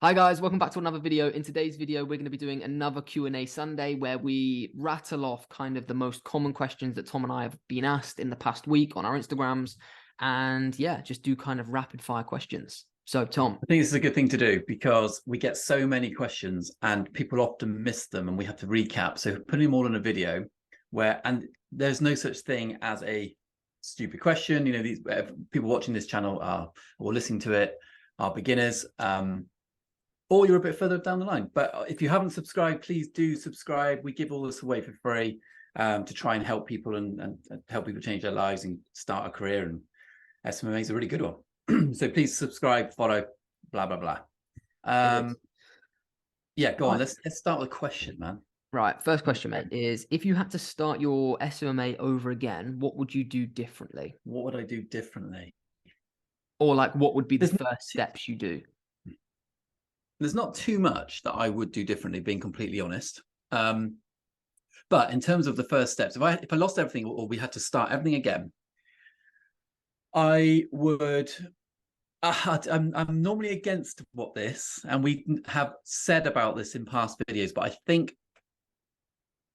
Hi guys, welcome back to another video. In today's video, we're going to be doing another Q&A Sunday where we rattle off kind of the most common questions that Tom and I have been asked in the past week on our Instagrams. And yeah, just do kind of rapid fire questions. So Tom. I think this is a good thing to do because we get so many questions and people often miss them and we have to recap. So putting them all in a video and there's no such thing as a stupid question. You know, these people watching this channel or listening to it are beginners, or you're a bit further down the line. But if you haven't subscribed, please do subscribe. We give all this away for free to try and help people and help people change their lives and start a career. And SMMA is a really good one. So please subscribe, follow, blah, blah, blah. Yeah, go on. Let's start with a question, man. Right. First question, mate, is if you had to start your SMMA over again, what would you do differently? What would I do differently? Or like, what would be the first steps you do? There's not too much that I would do differently, being completely honest. But in terms of the first steps, if I lost everything or we had to start everything again, I would. I'm normally against this, and we have said about this in past videos, but I think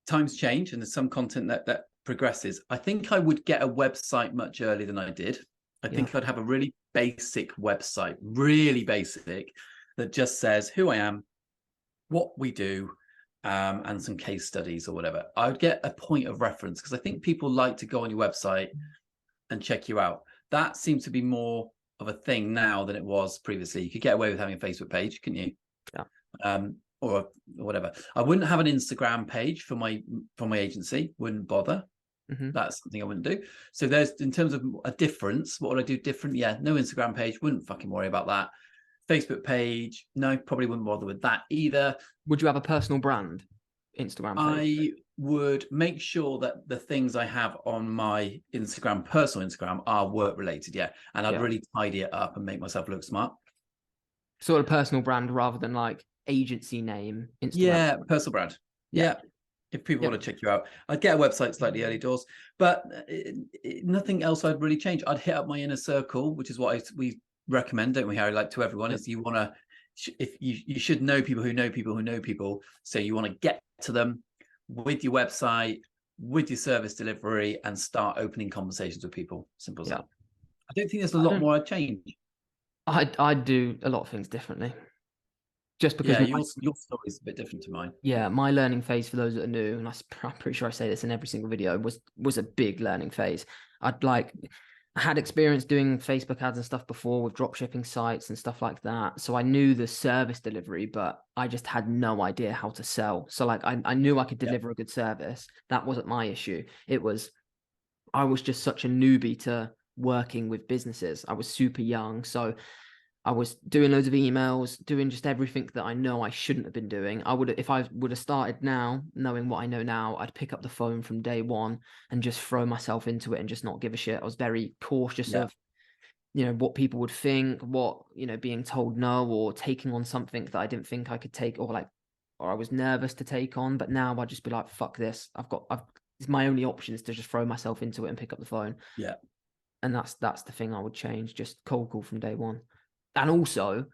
times change and there's some content that progresses. I think I would get a website much earlier than I did. I think I'd have a really basic website, really basic, that just says who I am, what we do, and some case studies or whatever. I would get a point of reference because I think people like to go on your website and check you out. That seems to be more of a thing now than it was previously. You could get away with having a Facebook page, couldn't you? Yeah. Or whatever. I wouldn't have an Instagram page for my agency. Wouldn't bother. That's something I wouldn't do. So there's, in terms of a difference, what would I do different? Yeah, no Instagram page. Wouldn't fucking worry about that. Facebook page, no, probably wouldn't bother with that either. Would you have a personal brand Instagram page? I would make sure that the things I have on my Instagram, personal Instagram, are work related, yeah. And I'd really tidy it up and make myself look smart. Sort of personal brand rather than like agency name Instagram. Yeah, personal brand. Yeah. If people want to check you out, I'd get a website slightly early doors, but nothing else I'd really change. I'd hit up my inner circle, which is what we recommend, don't we, Harry? Like to everyone, is you want to, if you should know people who know people who know people. So you want to get to them with your website, with your service delivery, and start opening conversations with people. Simple as that. I don't think there's a lot more I'd change. I'd do a lot of things differently. Just because your story is a bit different to mine. Yeah, my learning phase, for those that are new, and I'm pretty sure I say this in every single video, was a big learning phase. I had experience doing Facebook ads and stuff before with drop shipping sites and stuff like that. So I knew the service delivery, but I just had no idea how to sell. So like I knew I could deliver a good service. That wasn't my issue. I was just such a newbie to working with businesses. I was super young. So I was doing loads of emails, doing just everything that I know I shouldn't have been doing. If I would have started now, knowing what I know now, I'd pick up the phone from day one and just throw myself into it and just not give a shit. I was very cautious of, what people would think, being told no or taking on something that I didn't think I could take, or I was nervous to take on. But now I'd just be like, fuck this. It's my only option is to just throw myself into it and pick up the phone. Yeah. And that's the thing I would change. Just cold call from day one. And also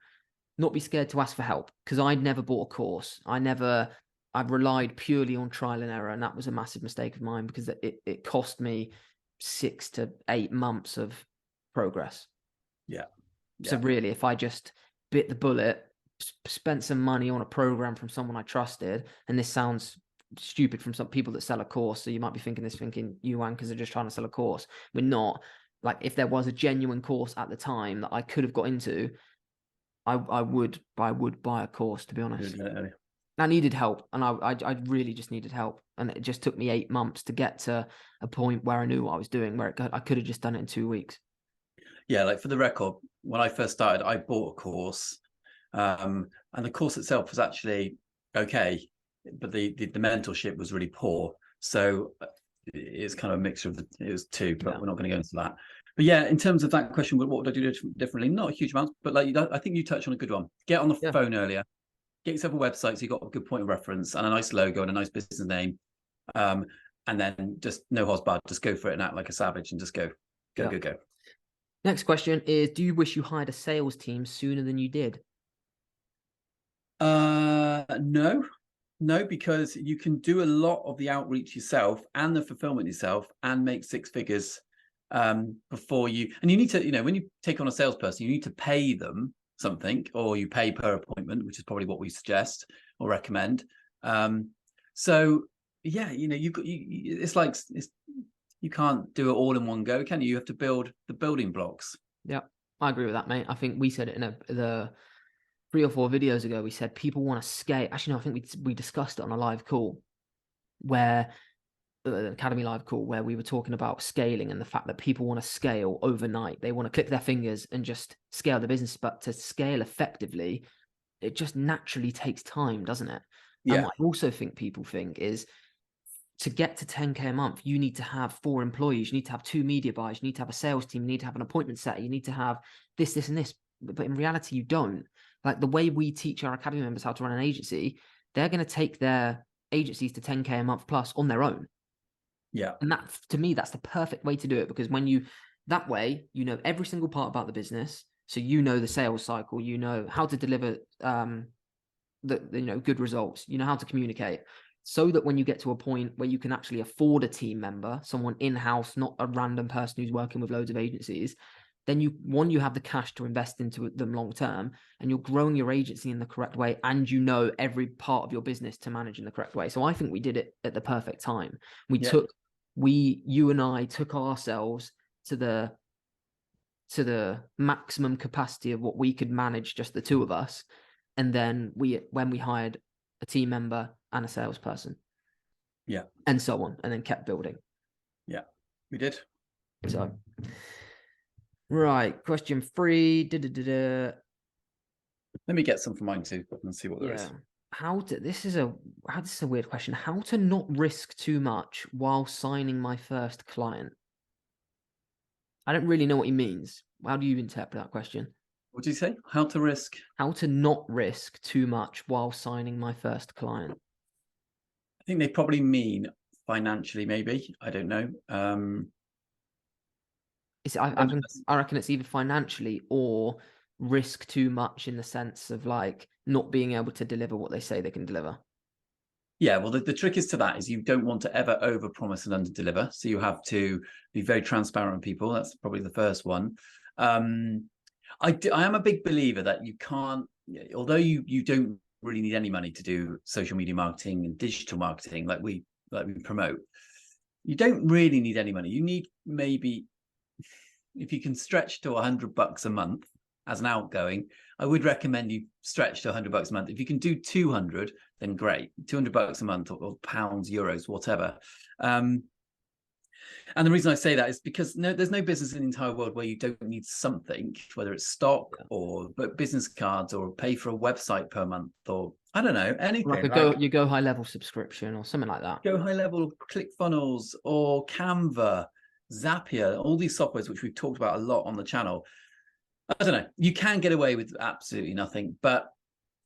not be scared to ask for help, because I'd never bought a course. I relied purely on trial and error. And that was a massive mistake of mine, because it cost me 6 to 8 months of progress. Yeah. So really, if I just bit the bullet, spent some money on a program from someone I trusted, and this sounds stupid from some people that sell a course. So you might be thinking you wankers are just trying to sell a course. We're not. Like, if there was a genuine course at the time that I could have got into, I would buy a course, to be honest. I needed help, and I really just needed help. And it just took me 8 months to get to a point where I knew what I was doing, where I could have just done it in 2 weeks. Yeah, like for the record, when I first started, I bought a course, and the course itself was actually okay, but the mentorship was really poor. So it's kind of a mixture of it was two, but we're not going to go into that. But yeah, in terms of that question, what would I do differently? Not a huge amount, but I think you touched on a good one. Get on the phone earlier, get yourself a website so you've got a good point of reference and a nice logo and a nice business name, and then just no hogs barred, just go for it and act like a savage and just go. Next question is: do you wish you hired a sales team sooner than you did? No, because you can do a lot of the outreach yourself and the fulfillment yourself and make six figures before you. And you need to, when you take on a salesperson, you need to pay them something, or you pay per appointment, which is probably what we suggest or recommend. So yeah, it's like you can't do it all in one go, can you? You have to build the building blocks. Yeah, I agree with that, mate. I think we said it in the 3 or 4 videos ago. We said people want to scale. Actually, no, I think we discussed it on a live call, where the Academy live call, where we were talking about scaling and the fact that people want to scale overnight. They want to click their fingers and just scale the business. But to scale effectively, it just naturally takes time, doesn't it? Yeah. And what I also think people think is, to get to 10K a month, you need to have 4 employees, you need to have 2 media buyers, you need to have a sales team, you need to have an appointment setter, you need to have this, this, and this. But in reality, you don't. Like the way we teach our Academy members how to run an agency, they're going to take their agencies to 10K a month plus on their own. Yeah. And that, to me, that's the perfect way to do it, because that way, you know every single part about the business. So you know the sales cycle, you know how to deliver good results, you know how to communicate, so that when you get to a point where you can actually afford a team member, someone in-house, not a random person who's working with loads of agencies, then you have the cash to invest into them long term, and you're growing your agency in the correct way, and you know every part of your business to manage in the correct way. So I think we did it at the perfect time. You and I took ourselves to the maximum capacity of what we could manage, just the 2 of us. And then when we hired a team member and a salesperson, and so on, and then kept building. Yeah, we did. So, right, question 3. Let me get some for mine too and see what there is. This is a weird question. How to not risk too much while signing my first client? I don't really know what he means. How do you interpret that question? What do you say? How to not risk too much while signing my first client. I think they probably mean financially, maybe. I don't know. I reckon it's either financially or risk too much, in the sense of like not being able to deliver what they say they can deliver. Yeah, well, the trick is to that is you don't want to ever overpromise and underdeliver. So you have to be very transparent with people. That's probably the first one. I am a big believer that you can't, although you don't really need any money to do social media marketing and digital marketing like we promote. You don't really need any money. You need, maybe, if you can stretch to $100 a month as an outgoing, I would recommend you stretch to $100 a month. If you can do 200, then great. $200 a month, or pounds, euros, whatever. And the reason I say that is because there's no business in the entire world where you don't need something, whether it's stock or business cards, or pay for a website per month, or I don't know, anything. Like you go high level subscription or something like that. Go high level, ClickFunnels or Canva, Zapier, all these softwares which we've talked about a lot on the channel. I don't know. You can get away with absolutely nothing, but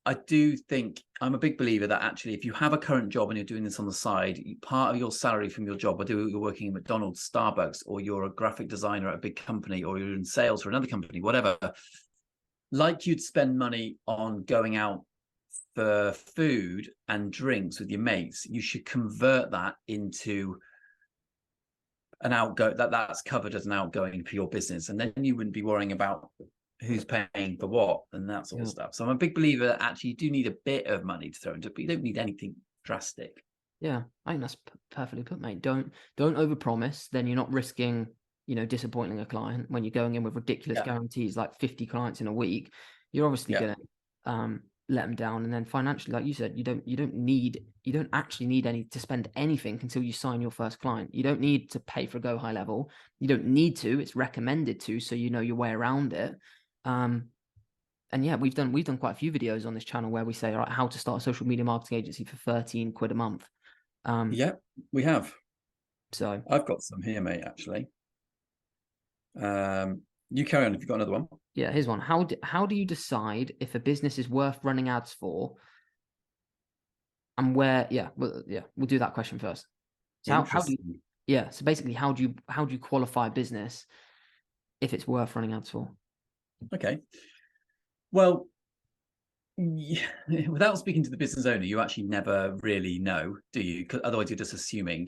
I do think, I'm a big believer that actually, if you have a current job and you're doing this on the side, part of your salary from your job, whether you're working at McDonald's, Starbucks, or you're a graphic designer at a big company, or you're in sales for another company, whatever, like you'd spend money on going out for food and drinks with your mates, you should convert that into an outgo that's covered as an outgoing for your business, and then you wouldn't be worrying about who's paying for what and that sort of stuff. So I'm a big believer that actually you do need a bit of money to throw into it, but you don't need anything drastic. Yeah, I think that's perfectly put, mate. Don't overpromise. Then you're not risking, disappointing a client. When you're going in with ridiculous guarantees, like 50 clients in a week, you're obviously gonna let them down. And then financially, like you said, you don't actually need to spend anything until you sign your first client. You don't need to pay for a go high level. You don't need to. It's recommended to, so you know your way around it. And yeah, we've done quite a few videos on this channel where we say, all right, how to start a social media marketing agency for 13 quid a month. Yeah, we have. So I've got some here, mate, actually. You carry on if you've got another one. Yeah, here's one. How do you decide if a business is worth running ads for? And where? We'll do that question first. So so basically, how do you qualify a business if it's worth running ads for? Okay. Well, Yeah, without speaking to the business owner, you actually never really know, do you? 'Cause otherwise, you're just assuming.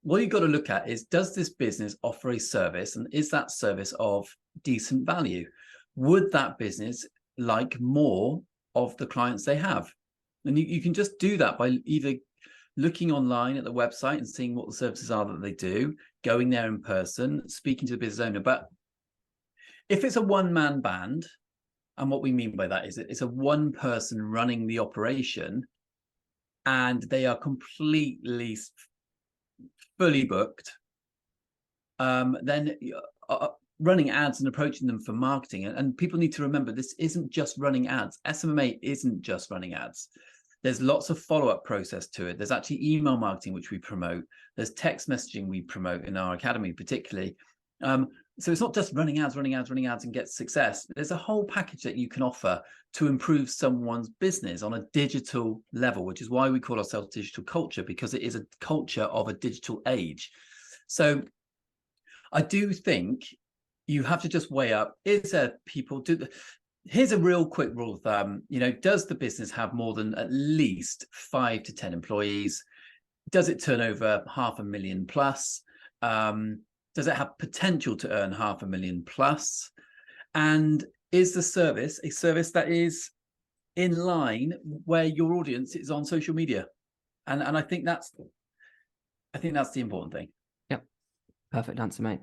What you've got to look at is, does this business offer a service, and is that service of decent value? Would that business like more of the clients they have? And you can just do that by either looking online at the website and seeing what the services are that they do, going there in person, speaking to the business owner. But if it's a one-man band, and what we mean by that is it's a one person running the operation and they are completely fully booked, then running ads and approaching them for marketing. And people need to remember, this isn't just running ads. SMMA isn't just running ads. There's lots of follow-up process to it. There's actually email marketing, which we promote. There's text messaging we promote in our academy, particularly. So it's not just running ads and get success. There's a whole package that you can offer to improve someone's business on a digital level, which is why we call ourselves digital culture, because it is a culture of a digital age. So I do think you have to just weigh up, is there people do here's a real quick rule of thumb, does the business have more than at least 5 to 10 employees? Does it turn over 500,000 plus? Does it have potential to earn 500,000 plus? And is the service a service that is in line where your audience is on social media? And I think that's the important thing. Yep. Perfect answer, mate.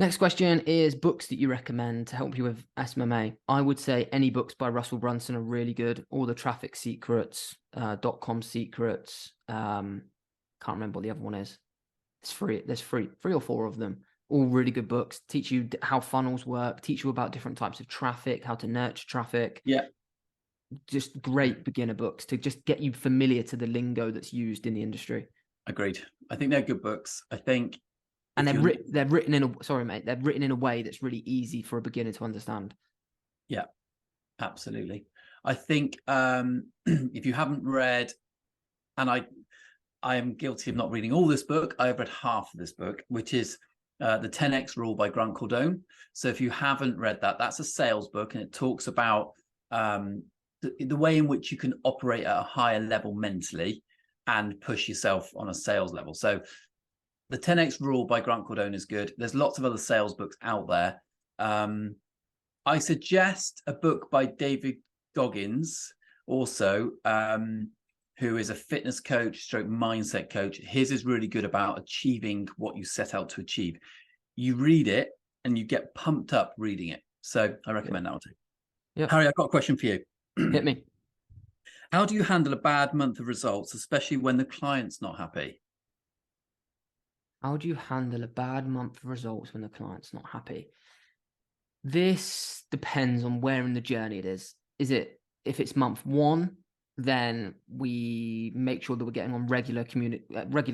Next question is books that you recommend to help you with SMMA. I would say any books by Russell Brunson are really good. All the Traffic Secrets, .com Secrets. Can't remember what the other one is. There's three or four of them. All really good books. Teach you how funnels work. Teach you about different types of traffic, how to nurture traffic. Yeah. Just great beginner books to just get you familiar to the lingo that's used in the industry. Agreed. I think they're good books. I think. And they're written in a way that's really easy for a beginner to understand. Yeah, absolutely. I think if you haven't read, and I am guilty of not reading all this book, I've read half of this book, which is the 10X Rule by Grant Cardone. So if you haven't read that, that's a sales book, and it talks about the way in which you can operate at a higher level mentally and push yourself on a sales level. So the 10X Rule by Grant Cardone is good. There's lots of other sales books out there. I suggest a book by David Goggins also, who is a fitness coach stroke mindset coach. His is really good about achieving what you set out to achieve. You read it and you get pumped up reading it. So I recommend that one too. Yep. Harry, I've got a question for you. Hit me. How do you handle a bad month of results, especially when the client's not happy? How do you handle a bad month of results when the client's not happy? This depends on where in the journey it is. If it's month 1, then we make sure that we're getting on regular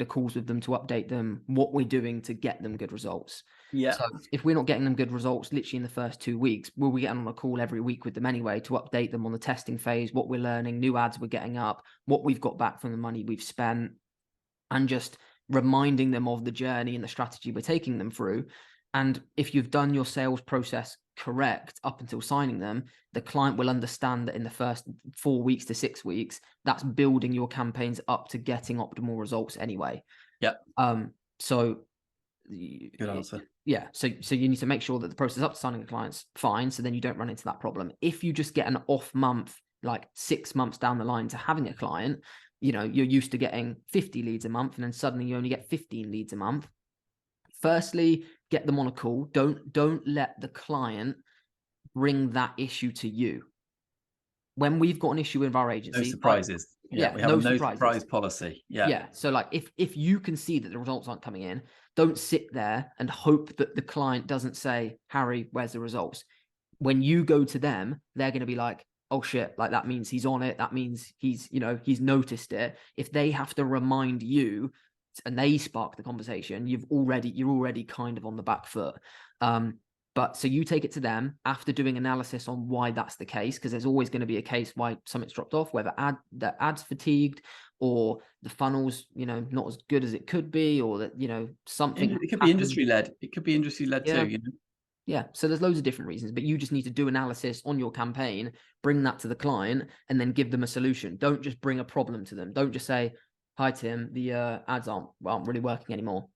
calls with them to update them what we're doing to get them good results. Yeah. So if we're not getting them good results literally in the first 2 weeks, we'll be getting on a call every week with them anyway to update them on the testing phase, what we're learning, new ads we're getting up, what we've got back from the money we've spent, and just reminding them of the journey and the strategy we're taking them through. And if you've done your sales process correct up until signing them, the client will understand that in the first 4 weeks to 6 weeks, that's building your campaigns up to getting optimal results anyway. Yeah. So good answer. Yeah. So you need to make sure that the process up to signing the client's fine, so then you don't run into that problem. If you just get an off month, like 6 months down the line to having a client, you're used to getting 50 leads a month, and then suddenly you only get 15 leads a month. Firstly, get them on a call. Don't let the client bring that issue to you. When we've got an issue with our agency, no surprises. We have a no surprise policy. Yeah. So like if you can see that the results aren't coming in, don't sit there and hope that the client doesn't say, Harry, where's the results? When you go to them, they're going to be like, oh shit, like that means he's on it. That means he's noticed it. If they have to remind you and they spark the conversation, you're already kind of on the back foot. But so you take it to them after doing analysis on why that's the case, because there's always going to be a case why something's dropped off, whether the ad's fatigued or the funnel's, not as good as it could be, or that, something. It could be industry led. It could be industry led too, Yeah, so there's loads of different reasons, but you just need to do analysis on your campaign, bring that to the client, and then give them a solution. Don't just bring a problem to them. Don't just say, "Hi Tim, the ads aren't really working anymore."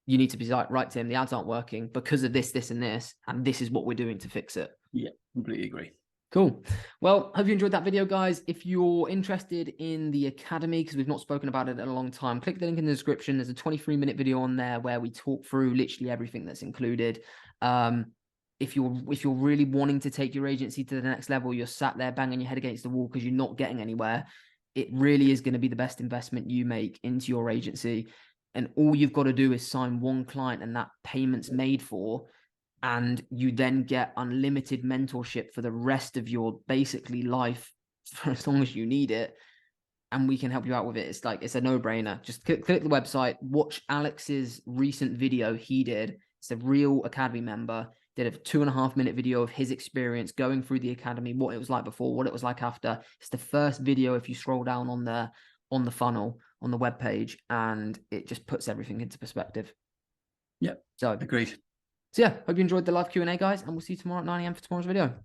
You need to be like, "Right, Tim, the ads aren't working because of this, this, and this is what we're doing to fix it." Yeah, completely agree. Cool. Well, hope you enjoyed that video, guys. If you're interested in the Academy, because we've not spoken about it in a long time, click the link in the description. There's a 23-minute video on there where we talk through literally everything that's included. If you're really wanting to take your agency to the next level, you're sat there banging your head against the wall because you're not getting anywhere, it really is going to be the best investment you make into your agency. And all you've got to do is sign one client and that payment's made for. And you then get unlimited mentorship for the rest of your basically life for as long as you need it. And we can help you out with it. It's like, it's a no-brainer. Just click the website, watch Alex's recent video he did. It's a real Academy member, did a 2.5-minute video of his experience going through the Academy, what it was like before, what it was like after. It's the first video if you scroll down on the funnel, on the webpage, and it just puts everything into perspective. Yep. So agreed. So yeah, hope you enjoyed the live Q&A, guys, and we'll see you tomorrow at 9 AM for tomorrow's video.